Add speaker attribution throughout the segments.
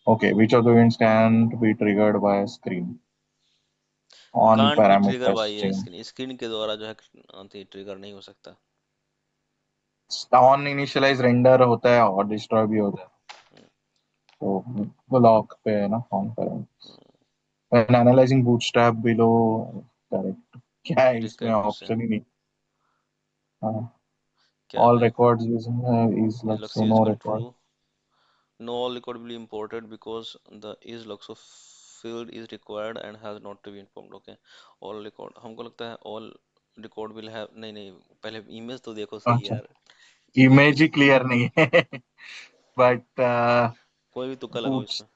Speaker 1: Okay, which of the events can be triggered by a screen on
Speaker 2: can't be
Speaker 1: parameter
Speaker 2: trigger by है,
Speaker 1: string?
Speaker 2: Screen के द्वारा जो है trigger नहीं हो सकता।
Speaker 1: ऑन इनिशियलाइज रेंडर होता है और डिस्ट्रॉय भी होता है, तो ब्लॉक पे है ना on parameter. When analyzing bootstrap below, correct. क्या है
Speaker 2: ठीक
Speaker 1: इसमें,
Speaker 2: है क्वेश्चन।
Speaker 1: ऑप्शन ही नहीं. हाँ.
Speaker 2: क्या
Speaker 1: All
Speaker 2: है?
Speaker 1: records using is
Speaker 2: is
Speaker 1: like
Speaker 2: lux
Speaker 1: so
Speaker 2: is
Speaker 1: no
Speaker 2: equal true,
Speaker 1: record.
Speaker 2: No all record will imported because the is lux of field is required and has not to be informed. Okay, all record हमको लगता है all record will have, नहीं नहीं, पहले image तो देखो सही
Speaker 1: अच्छा,
Speaker 2: यार। इमेज
Speaker 1: इमेज ही क्लियर नहीं है. बट
Speaker 2: कोई भी तुक्का लगाओ
Speaker 1: बूट
Speaker 2: इसमें।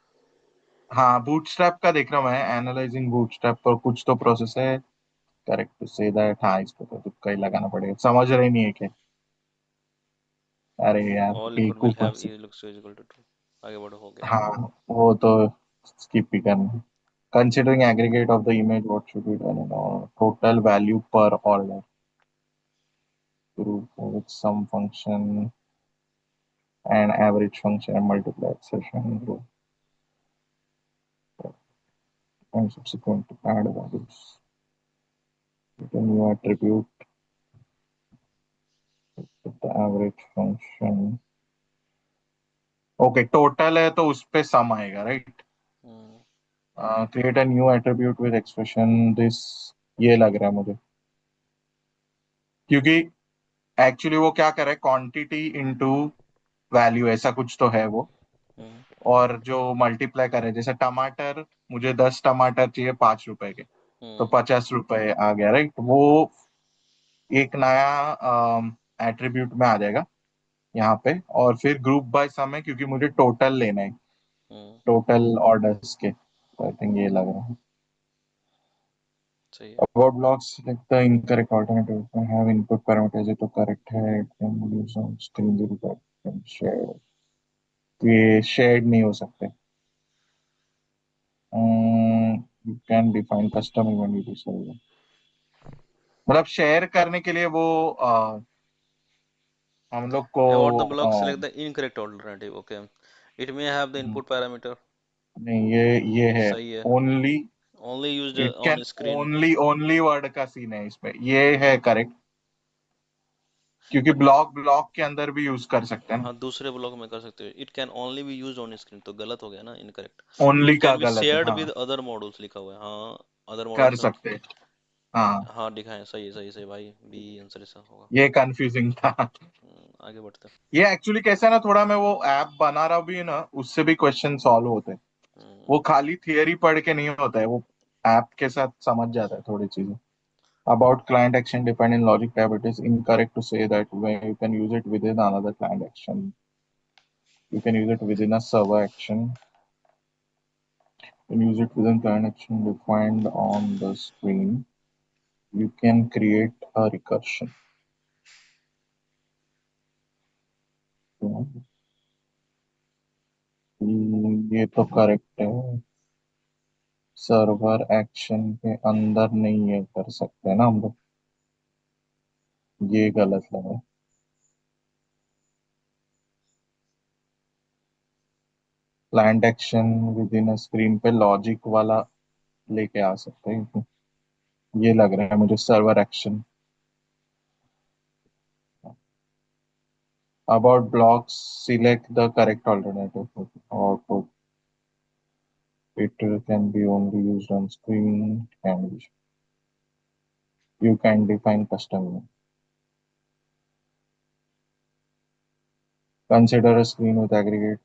Speaker 1: हाँ, बूटस्ट्रैप का देख रहा हूँ मैं, एनालाइजिंग बूटस्ट्रैप पर कुछ तो प्रोसेस है. करेक्ट टू से दैट, हाँ इस पे तो तुक्का ही लगाना पड़ेगा, समझ रहे नहीं है क्या. अरे यार,
Speaker 2: ऑल रिकॉर्ड
Speaker 1: एक
Speaker 2: विल
Speaker 1: ऊपर
Speaker 2: हैव
Speaker 1: से.
Speaker 2: Is lux is equal to true. आगे बढ़ो, हो गया।
Speaker 1: हाँ, वो तो स्किप ही करना है. Considering aggregate of the image, what should be done in all total value per order group with some function and average function and multiply accession group and subsequent add values with a new attribute with the average function. Okay, total है तो उस पे sum आएगा, right?
Speaker 2: Hmm,
Speaker 1: Create a new attribute with expression this, ये लग रहा है मुझे, क्योंकि एक्चुअली वो क्या कर रहा है, क्वांटिटी इनटू वैल्यू ऐसा कुछ तो है वो.
Speaker 2: हम्म,
Speaker 1: और जो मल्टीप्लाई करे, जैसे टमाटर, मुझे 10 टमाटर चाहिए 5 रुपए के, तो
Speaker 2: हम्म,
Speaker 1: 50 रुपए आ गया, राइट. वो एक नया एट्रीब्यूट में आ जाएगा यहाँ पे. और फिर ग्रुप बाय सम है, क्योंकि मुझे टोटल लेना है,
Speaker 2: हम्म,
Speaker 1: टोटल ऑर्डर्स के, तो आई थिंक ये लग रहा है.
Speaker 2: सही है।
Speaker 1: About blocks select the incorrect alternative, have input parameters, ये तो करेक्ट है. It can be used on screen record and shared. ये शेयर्ड नहीं हो सकते. You can define custom event utility. मतलब शेयर करने के लिए वो हम लोग को
Speaker 2: About the block,
Speaker 1: a,
Speaker 2: select the incorrect alternative. Okay, it may have the input parameter.
Speaker 1: नहीं, ये है.
Speaker 2: सही है।
Speaker 1: Only,
Speaker 2: Only used
Speaker 1: it can
Speaker 2: on screen.
Speaker 1: Only only word का सीन है इसमें, ये है करेक्ट. क्योंकि
Speaker 2: बट
Speaker 1: ब्लॉक ब्लॉक के अंदर भी यूज कर सकते हैं ना.
Speaker 2: हाँ, दूसरे ब्लॉक में कर सकते हो। It can only B use on screen, तो गलत हो गया ना, इनकरेक्ट।
Speaker 1: ओनली
Speaker 2: इट
Speaker 1: का
Speaker 2: कैन बी
Speaker 1: गलत है,
Speaker 2: शेयर्ड
Speaker 1: हाँ.
Speaker 2: विद अदर मॉडल्स लिखा हुआ है, हाँ। अदर
Speaker 1: कर
Speaker 2: मॉडल्स।
Speaker 1: सकते हैं, हाँ.
Speaker 2: हाँ दिखाएं, सही सही सही भाई, बी आंसर इसका होगा।
Speaker 1: ये कंफ्यूजिंग था.
Speaker 2: आगे बढ़ते हैं।
Speaker 1: ये एक्चुअली कैसा है ना, थोड़ा मैं वो ऐप बना रहा भी है ना, उससे भी क्वेश्चन सॉल्व होते हैं.
Speaker 2: हम्म,
Speaker 1: वो खाली थियरी पढ़ के नहीं होता है, वो ऐप के साथ समझ जाता है थोड़ी चीजें. About client action dependent logic type, it is incorrect to say that when you can use it within another client action. You can use it within a server action. You can use it within client action defined on the screen. You can create a recursion. ये तो correct है. Server action के अंदर नहीं ये कर सकते ना हम लोग, ये गलत लगा. Client action with in a screen पे लॉजिक वाला लेके आ सकते हैं, ये लग रहा है मुझे server action. About blocks, select the correct alternative output. It can be only used on screen. And you can define custom. Consider a screen with aggregate.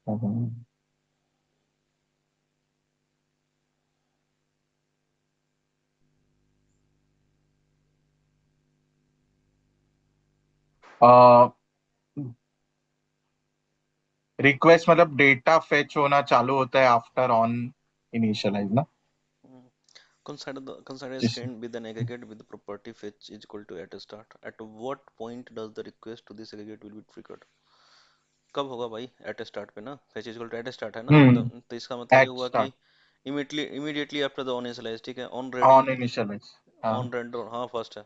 Speaker 1: Request मतलब डेटा फेच होना चालू होता है आफ्टर ऑन इनिशियलाइज ना.
Speaker 2: consider a
Speaker 1: जिस
Speaker 2: screen with an aggregate with the property fetch is equal to at start. At what point does the request to this aggregate will be triggered? कब होगा भाई? Eight start पे ना, fetch is equal to at start है ना, तो इसका मतलब ये
Speaker 1: एट
Speaker 2: हुआ कि
Speaker 1: start
Speaker 2: immediately after the on initialize, ठीक है। On ready,
Speaker 1: on initialize. हाँ,
Speaker 2: ऑन रेंडर, हाँ फर्स्ट है।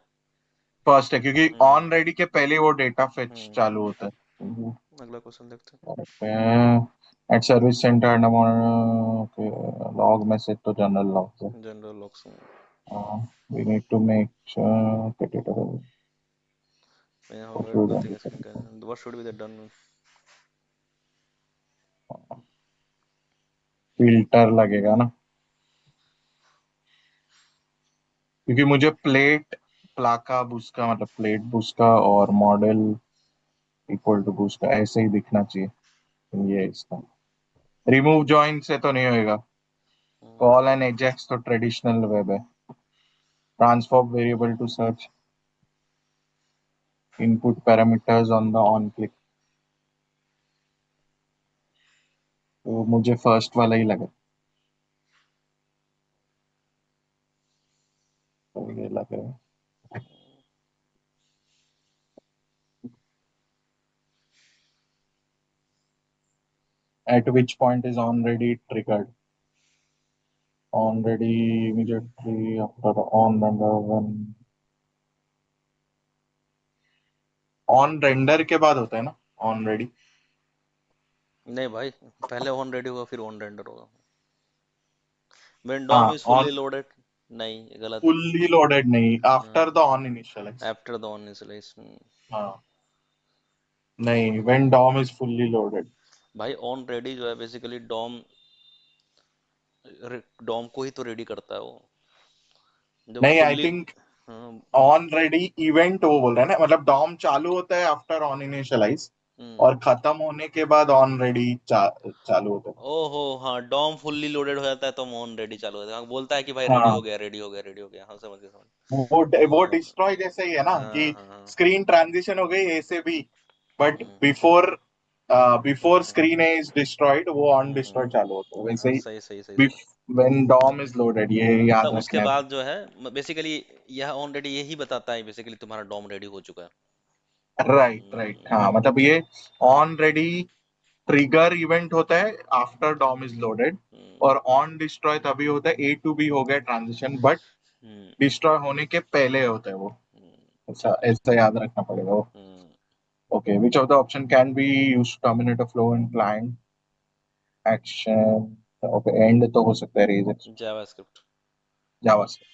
Speaker 1: फर्स्ट है, क्योंकि
Speaker 2: हम्म,
Speaker 1: ऑन रेडी के पहले वो डेटा फेच
Speaker 2: हम्म,
Speaker 1: चालू होता है.
Speaker 2: अगला क्वेश्चन देखते हैं।
Speaker 1: Okay. At service center okay, log message तो जनरल लॉग है.
Speaker 2: जनरल लॉक्स में
Speaker 1: We need to make sure that it will
Speaker 2: however
Speaker 1: compute
Speaker 2: nothing
Speaker 1: and
Speaker 2: is what should be the done
Speaker 1: filter लगेगा ना, क्योंकि मुझे plate प्लाका बुस्का मतलब plate बुस्का और model equal to बुस्का ऐसे ही दिखना चाहिए. ये इसका रिमूव जॉइन से तो नहीं होएगा. कॉल एंड एजेक्स तो ट्रेडिशनल वेब है. Transform variable to search input parameters on the on click. तो मुझे फर्स्ट वाला ही लगा. तो ये लग रहा है. At which point is on ready triggered? On ready immediately after the on render when on render के बाद होता है ना on ready.
Speaker 2: नहीं भाई पहले ऑन रेडी होगा फिर ऑन रेंडर होगा when DOM
Speaker 1: हाँ
Speaker 2: is fully
Speaker 1: on
Speaker 2: loaded नहीं ये गलत
Speaker 1: fully loaded नहीं after the on initialize.
Speaker 2: After the on initialize
Speaker 1: हाँ नहीं when DOM is fully loaded.
Speaker 2: भाई ऑन रेडी जो है बेसिकली डॉम को ही तो रेडी करता है वो जब
Speaker 1: नहीं I
Speaker 2: fully
Speaker 1: think on ready event वो बोल रहा है ना, मतलब DOM चालू होता है आफ्टर ऑन इनिशियलाइज और खत्म होने के बाद ऑन रेडी चालू होता
Speaker 2: ओहो हाँ डॉम फुल्ली लोडेड हो जाता है तो ऑन रेडी चालू होता है हाँ, बोलता है कि भाई
Speaker 1: है.
Speaker 2: रेडी हो
Speaker 1: हाँ
Speaker 2: गया रेडी हो गया रेडी हो गया हाँ समझ गया समझ
Speaker 1: वो
Speaker 2: हाँ
Speaker 1: डिस्ट्रॉय जैसे ही है ना
Speaker 2: हाँ
Speaker 1: कि
Speaker 2: हाँ
Speaker 1: स्क्रीन ट्रांजिशन हो गई ए से B, but
Speaker 2: hmm,
Speaker 1: before before
Speaker 2: hmm,
Speaker 1: screen is destroyed वो ऑन
Speaker 2: हम्म,
Speaker 1: डिस्ट्रॉय चालू होता है वैसे
Speaker 2: हाँ
Speaker 1: ही.
Speaker 2: सही सही सही सही
Speaker 1: व्हेन डॉम इज लोडेड ये याद
Speaker 2: मतलब उसके
Speaker 1: रखना है.
Speaker 2: बाद जो है बेसिकली यह ऑलरेडी यही बताता है बेसिकली तुम्हारा डॉम रेडी हो चुका है
Speaker 1: राइट राइट
Speaker 2: हम्म,
Speaker 1: हाँ मतलब ये ऑन रेडी ट्रिगर इवेंट होता है आफ्टर डॉम इज लोडेड.
Speaker 2: हम्म,
Speaker 1: और ऑन डिस्ट्रॉय तभी होता है ए टू बी हो गया ट्रांजिशन, बट
Speaker 2: हम्म,
Speaker 1: डिस्ट्रॉय होने के पहले होता है वो.
Speaker 2: हम्म,
Speaker 1: ऐसा ऐसा याद रखना पड़ेगा वो.
Speaker 2: Hmm,
Speaker 1: okay which of the option can be use to terminate a flow in client action. Okay and तो हो सकता है रेज
Speaker 2: जावास्क्रिप्ट
Speaker 1: जावा से.